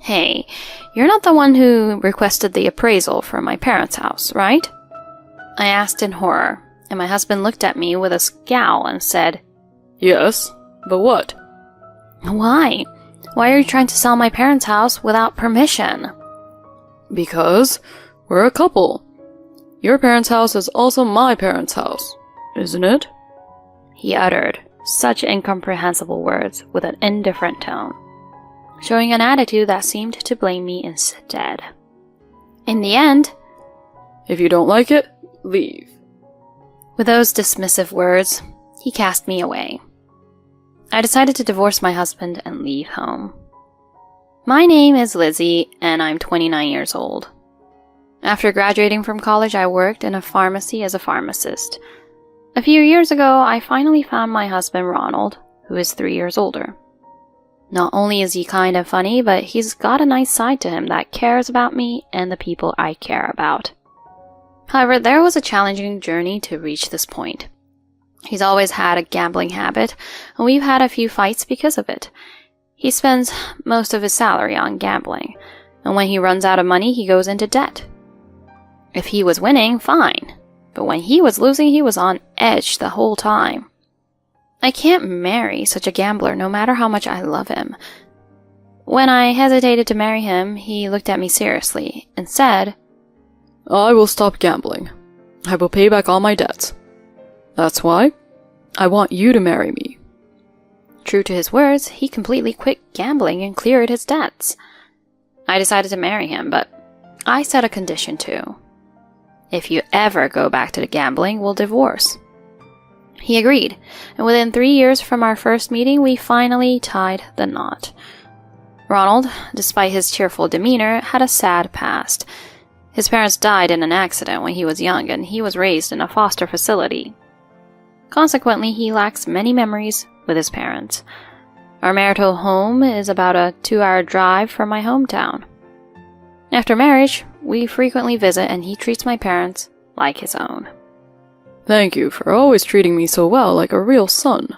Hey, you're not the one who requested the appraisal for my parents' house, right? I asked in horror, and my husband looked at me with a scowl and said, Yes, but what? Why? Why are you trying to sell my parents' house without permission? Because we're a couple. Your parents' house is also my parents' house, isn't it? He uttered such incomprehensible words with an indifferent tone, showing an attitude that seemed to blame me instead. In the end, if you don't like it, leave. With those dismissive words, he cast me away. I decided to divorce my husband and leave home. My name is Lizzie, and I'm 29 years old. After graduating from college, I worked in a pharmacy as a pharmacist. A few years ago, I finally found my husband Ronald, who is 3 years older. Not only is he kind and funny, but he's got a nice side to him that cares about me and the people I care about. However, there was a challenging journey to reach this point. He's always had a gambling habit, and we've had a few fights because of it. He spends most of his salary on gambling, and when he runs out of money, he goes into debt. If he was winning, fine, but when he was losing, he was on edge the whole time. I can't marry such a gambler no matter how much I love him. When I hesitated to marry him, he looked at me seriously and said, I will stop gambling. I will pay back all my debts. That's why I want you to marry me. True to his words, he completely quit gambling and cleared his debts. I decided to marry him, but I set a condition too. If you ever go back to the gambling, we'll divorce. He agreed, and within 3 years from our first meeting, we finally tied the knot. Ronald, despite his cheerful demeanor, had a sad past. His parents died in an accident when he was young, and he was raised in a foster facility. Consequently, he lacks many memories with his parents. Our marital home is about a 2-hour drive from my hometown. After marriage, we frequently visit, and he treats my parents like his own. Thank you for always treating me so well, like a real son.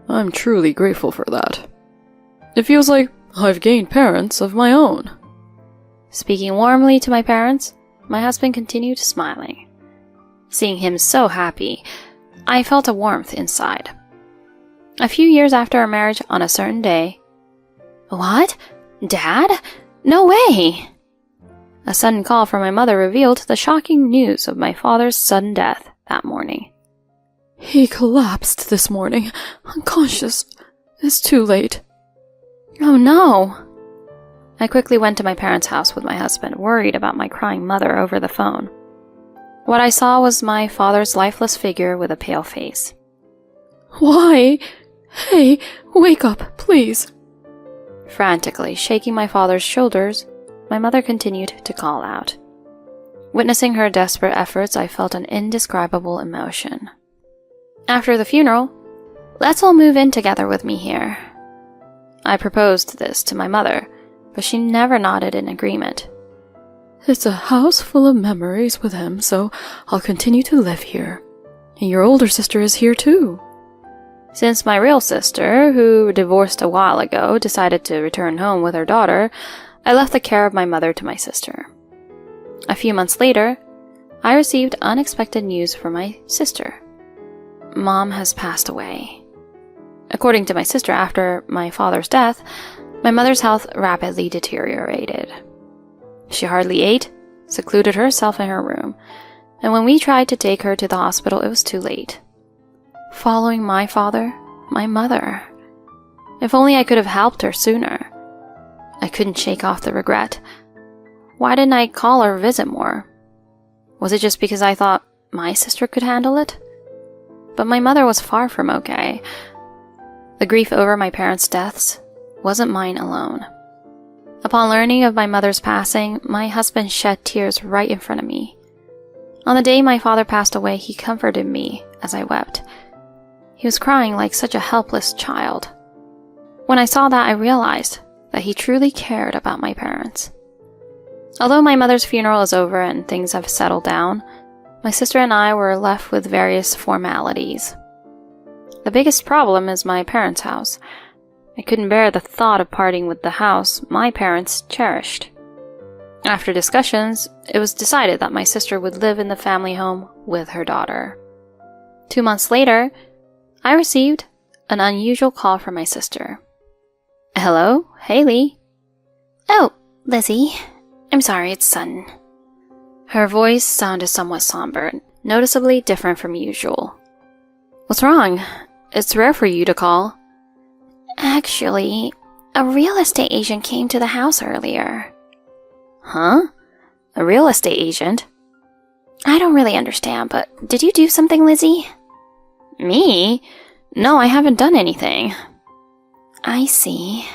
I'm truly grateful for that. It feels like I've gained parents of my own. Speaking warmly to my parents, my husband continued smiling. Seeing him so happy, I felt a warmth inside. A few years after our marriage, on a certain day— What? Dad? No way! A sudden call from my mother revealed the shocking news of my father's sudden death that morning. He collapsed this morning, unconscious. It's too late. Oh no! I quickly went to my parents' house with my husband, worried about my crying mother over the phone. What I saw was my father's lifeless figure with a pale face. Why? Hey, wake up, please. Frantically shaking my father's shoulders, my mother continued to call out. Witnessing her desperate efforts, I felt an indescribable emotion. After the funeral, let's all move in together with me here. I proposed this to my mother, but she never nodded in agreement. It's a house full of memories with him, so I'll continue to live here. And your older sister is here too. Since my real sister, who divorced a while ago, decided to return home with her daughter, I left the care of my mother to my sister. A few months later, I received unexpected news from my sister. Mom has passed away. According to my sister, after my father's death, my mother's health rapidly deteriorated. She hardly ate, secluded herself in her room, and when we tried to take her to the hospital, it was too late. Following my father, my mother. If only I could have helped her sooner. I couldn't shake off the regret. Why didn't I call or visit more? Was it just because I thought my sister could handle it? But my mother was far from okay. The grief over my parents' deaths wasn't mine alone. Upon learning of my mother's passing, my husband shed tears right in front of me. On the day my father passed away, he comforted me as I wept. He was crying like such a helpless child. When I saw that, I realized that he truly cared about my parents. Although my mother's funeral is over and things have settled down, my sister and I were left with various formalities. The biggest problem is my parents' house. I couldn't bear the thought of parting with the house my parents cherished. After discussions, it was decided that my sister would live in the family home with her daughter. 2 months later, I received an unusual call from my sister. "Hello, Haley." "Oh, Lizzie. I'm sorry it's sudden." Her voice sounded somewhat somber, noticeably different from usual. "What's wrong? It's rare for you to call." "Actually, a real estate agent came to the house earlier." "Huh? A real estate agent?" "I don't really understand, but did you do something, Lizzie?" "Me? No, I haven't done anything." "I see."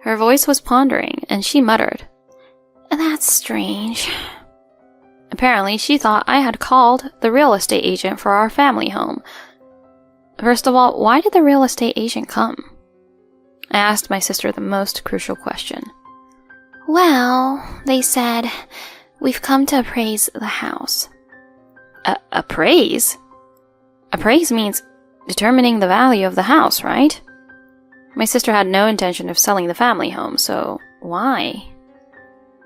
Her voice was pondering, and she muttered, "That's strange." Apparently, she thought I had called the real estate agent for our family home. First of all, why did the real estate agent come? I asked my sister the most crucial question. "Well, they said, we've come to appraise the house." Appraise? Appraise means determining the value of the house, right? My sister had no intention of selling the family home, so why?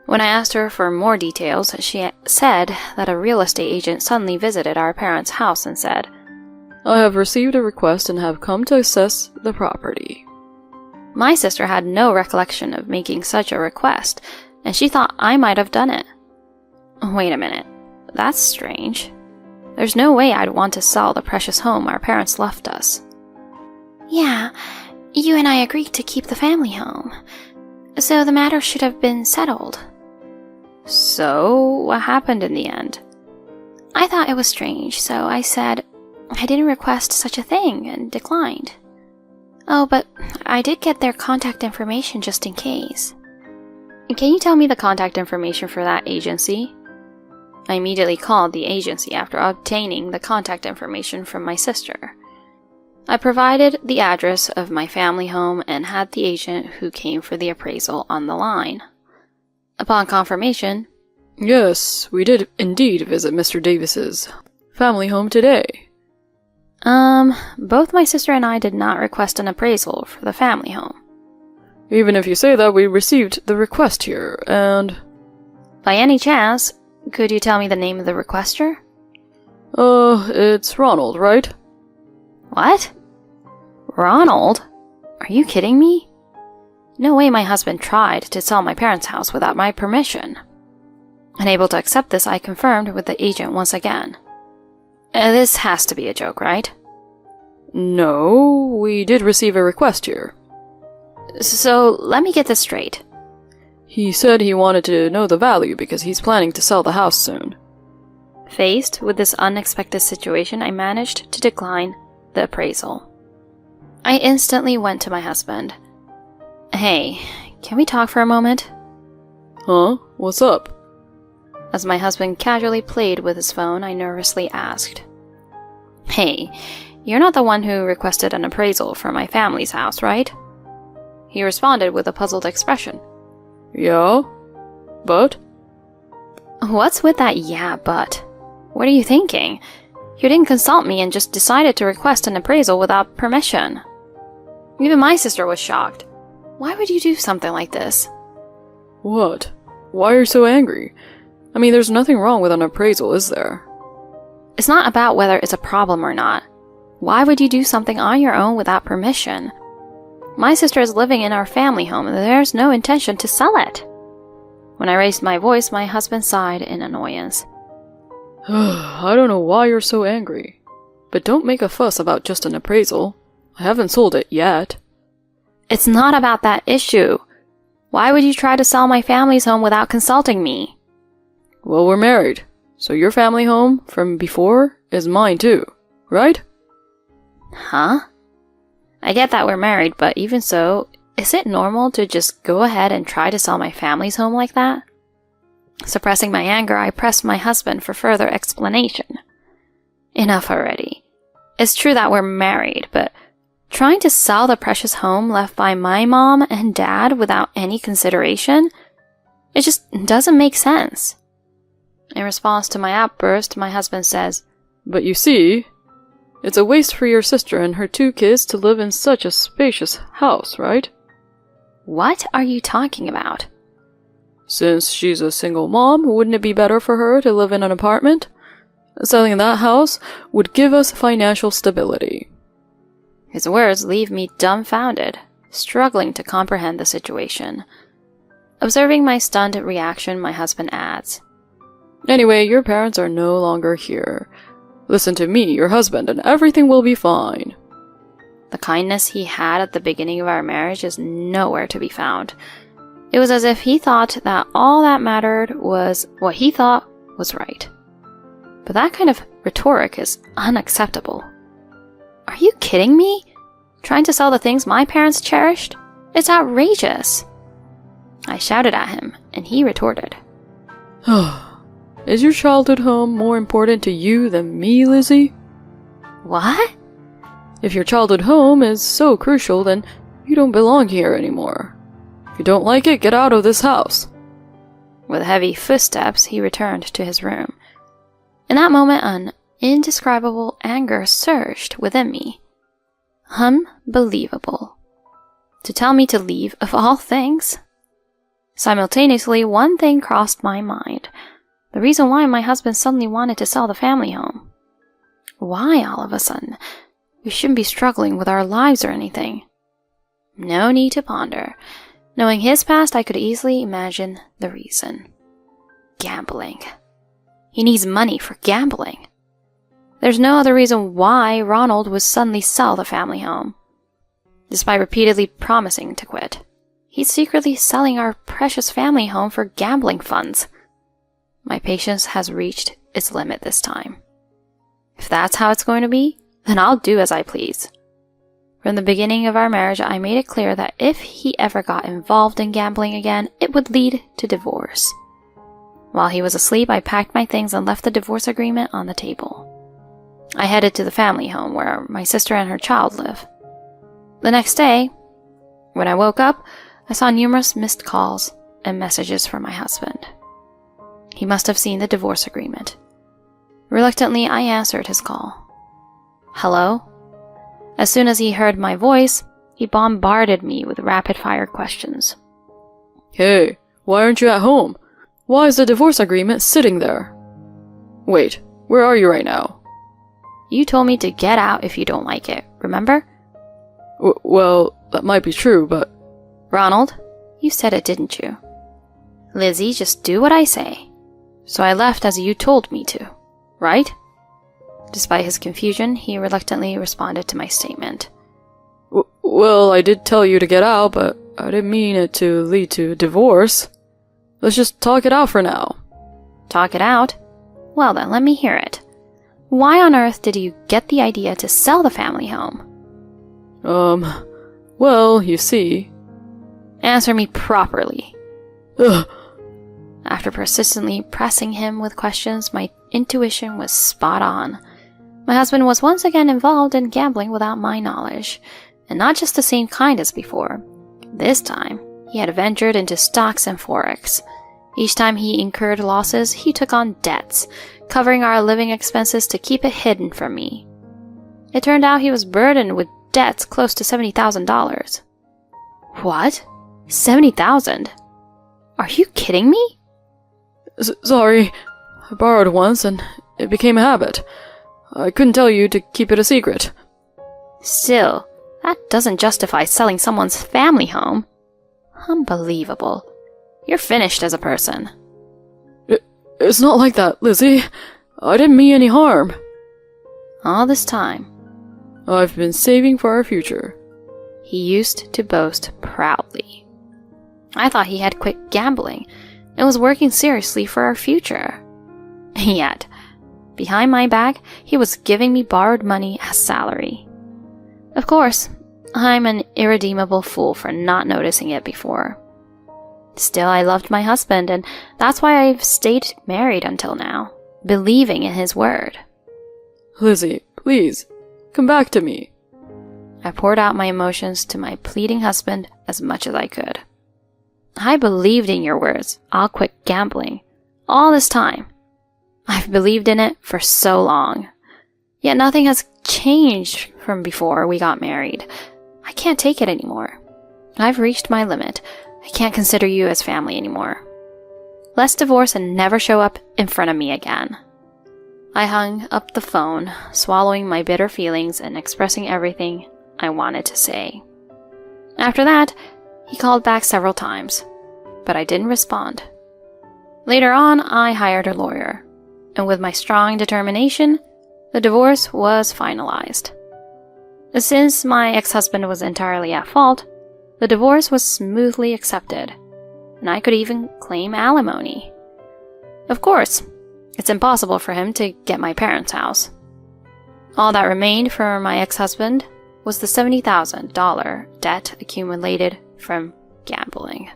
When I asked her for more details, she said that a real estate agent suddenly visited our parents' house and said, "I have received a request and have come to assess the property." My sister had no recollection of making such a request, and she thought I might have done it. Wait a minute, that's strange. There's no way I'd want to sell the precious home our parents left us. "Yeah, you and I agreed to keep the family home, so the matter should have been settled." So, what happened in the end? "I thought it was strange, so I said I didn't request such a thing and declined. Oh, but I did get their contact information just in case." Can you tell me the contact information for that agency? I immediately called the agency after obtaining the contact information from my sister. I provided the address of my family home and had the agent who came for the appraisal on the line. Upon confirmation, "Yes, we did indeed visit Mr. Davis's family home today." Both my sister and I did not request an appraisal for the family home. "Even if you say that, we received the request here, and..." By any chance, could you tell me the name of the requester? It's Ronald, right?" What? Ronald? Are you kidding me? No way my husband tried to sell my parents' house without my permission. Unable to accept this, I confirmed with the agent once again. This has to be a joke, right? "No, we did receive a request here." So, let me get this straight. He said he wanted to know the value because he's planning to sell the house soon. Faced with this unexpected situation, I managed to decline the appraisal. I instantly went to my husband. "Hey, can we talk for a moment?" "Huh? What's up?" As my husband casually played with his phone, I nervously asked, "Hey, you're not the one who requested an appraisal for my family's house, right?" He responded with a puzzled expression. "Yeah? But?" "What's with that yeah, but? What are you thinking? You didn't consult me and just decided to request an appraisal without permission." Even my sister was shocked. Why would you do something like this? "What? Why are you so angry? I mean, there's nothing wrong with an appraisal, is there?" It's not about whether it's a problem or not. Why would you do something on your own without permission? My sister is living in our family home and there's no intention to sell it. When I raised my voice, my husband sighed in annoyance. "I don't know why you're so angry. But don't make a fuss about just an appraisal. I haven't sold it yet." It's not about that issue. Why would you try to sell my family's home without consulting me? "Well, we're married, so your family home from before is mine too, right?" Huh? I get that we're married, but even so, is it normal to just go ahead and try to sell my family's home like that? Suppressing my anger, I pressed my husband for further explanation. Enough already. It's true that we're married, but trying to sell the precious home left by my mom and dad without any consideration? It just doesn't make sense. In response to my outburst, my husband says, "But you see..." It's a waste for your sister and her 2 kids to live in such a spacious house, right? What are you talking about? Since she's a single mom, wouldn't it be better for her to live in an apartment? Selling that house would give us financial stability. His words leave me dumbfounded, struggling to comprehend the situation. Observing my stunned reaction, my husband adds, Anyway, your parents are no longer here. Listen to me, your husband, and everything will be fine. The kindness he had at the beginning of our marriage is nowhere to be found. It was as if he thought that all that mattered was what he thought was right. But that kind of rhetoric is unacceptable. Are you kidding me? Trying to sell the things my parents cherished? It's outrageous. I shouted at him, and he retorted, Is your childhood home more important to you than me, Lizzie? What? If your childhood home is so crucial, then you don't belong here anymore. If you don't like it, get out of this house. With heavy footsteps, he returned to his room. In that moment, an indescribable anger surged within me. Unbelievable. To tell me to leave, of all things? Simultaneously, one thing crossed my mind. The reason why my husband suddenly wanted to sell the family home. Why all of a sudden? We shouldn't be struggling with our lives or anything. No need to ponder. Knowing his past, I could easily imagine the reason. Gambling. He needs money for gambling. There's no other reason why Ronald would suddenly sell the family home. Despite repeatedly promising to quit, he's secretly selling our precious family home for gambling funds. My patience has reached its limit this time. If that's how it's going to be, then I'll do as I please. From the beginning of our marriage, I made it clear that if he ever got involved in gambling again, it would lead to divorce. While he was asleep, I packed my things and left the divorce agreement on the table. I headed to the family home where my sister and her child live. The next day, when I woke up, I saw numerous missed calls and messages from my husband. He must have seen the divorce agreement. Reluctantly, I answered his call. Hello? As soon as he heard my voice, he bombarded me with rapid-fire questions. Hey, why aren't you at home? Why is the divorce agreement sitting there? Wait, where are you right now? You told me to get out if you don't like it, remember? Well, that might be true, but... Ronald, you said it, didn't you? Lizzie, just do what I say. So I left as you told me to, right? Despite his confusion, he reluctantly responded to my statement. Well, I did tell you to get out, but I didn't mean it to lead to divorce. Let's just talk it out for now. Talk it out? Well then, let me hear it. Why on earth did you get the idea to sell the family home? Well, you see... Answer me properly. Ugh. After persistently pressing him with questions, my intuition was spot on. My husband was once again involved in gambling without my knowledge, and not just the same kind as before. This time, he had ventured into stocks and forex. Each time he incurred losses, he took on debts, covering our living expenses to keep it hidden from me. It turned out he was burdened with debts close to $70,000. What? $70,000? Are you kidding me? Sorry, I borrowed once and it became a habit. I couldn't tell you to keep it a secret. Still, that doesn't justify selling someone's family home. Unbelievable. You're finished as a person. It's not like that, Lizzie. I didn't mean any harm. All this time, I've been saving for our future. He used to boast proudly. I thought he had quit gambling and was working seriously for our future. Yet, behind my back, he was giving me borrowed money as salary. Of course, I'm an irredeemable fool for not noticing it before. Still, I loved my husband, and that's why I've stayed married until now, believing in his word. Lizzie, please, come back to me. I poured out my emotions to my pleading husband as much as I could. I believed in your words. I'll quit gambling. All this time. I've believed in it for so long. Yet nothing has changed from before we got married. I can't take it anymore. I've reached my limit. I can't consider you as family anymore. Let's divorce and never show up in front of me again." I hung up the phone, swallowing my bitter feelings and expressing everything I wanted to say. After that, he called back several times, but I didn't respond. Later on, I hired a lawyer, and with my strong determination, the divorce was finalized. Since my ex-husband was entirely at fault, the divorce was smoothly accepted, and I could even claim alimony. Of course, it's impossible for him to get my parents' house. All that remained for my ex-husband was the $70,000 debt accumulated from gambling.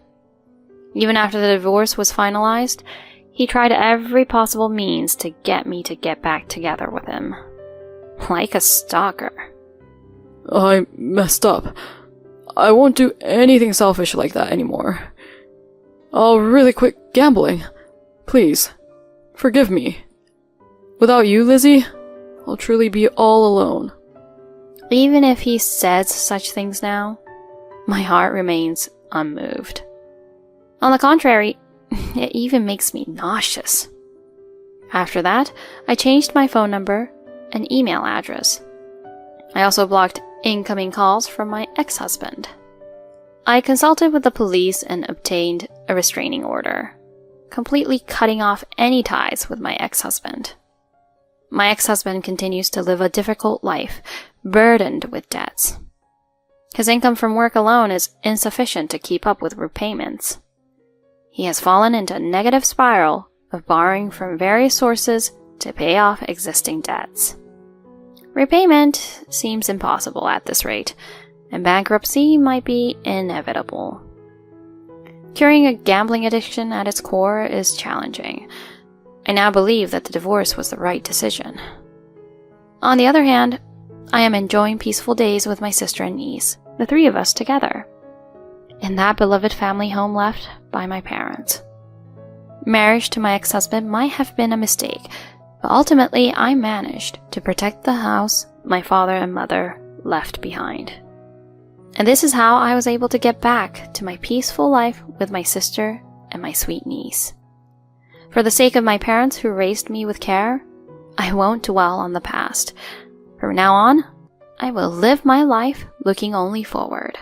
Even after the divorce was finalized, he tried every possible means to get me to get back together with him. Like a stalker. "I messed up. I won't do anything selfish like that anymore. I'll really quit gambling. Please, forgive me. Without you, Lizzie, I'll truly be all alone." Even if he says such things now, my heart remains unmoved. On the contrary, it even makes me nauseous. After that, I changed my phone number and email address. I also blocked incoming calls from my ex-husband. I consulted with the police and obtained a restraining order, completely cutting off any ties with my ex-husband. My ex-husband continues to live a difficult life, burdened with debts. His income from work alone is insufficient to keep up with repayments. He has fallen into a negative spiral of borrowing from various sources to pay off existing debts. Repayment seems impossible at this rate, and bankruptcy might be inevitable. Curing a gambling addiction at its core is challenging. I now believe that the divorce was the right decision. On the other hand, I am enjoying peaceful days with my sister and niece, the three of us together, in that beloved family home left by my parents. Marriage to my ex-husband might have been a mistake, but ultimately I managed to protect the house my father and mother left behind. And this is how I was able to get back to my peaceful life with my sister and my sweet niece. For the sake of my parents who raised me with care, I won't dwell on the past. From now on, I will live my life looking only forward.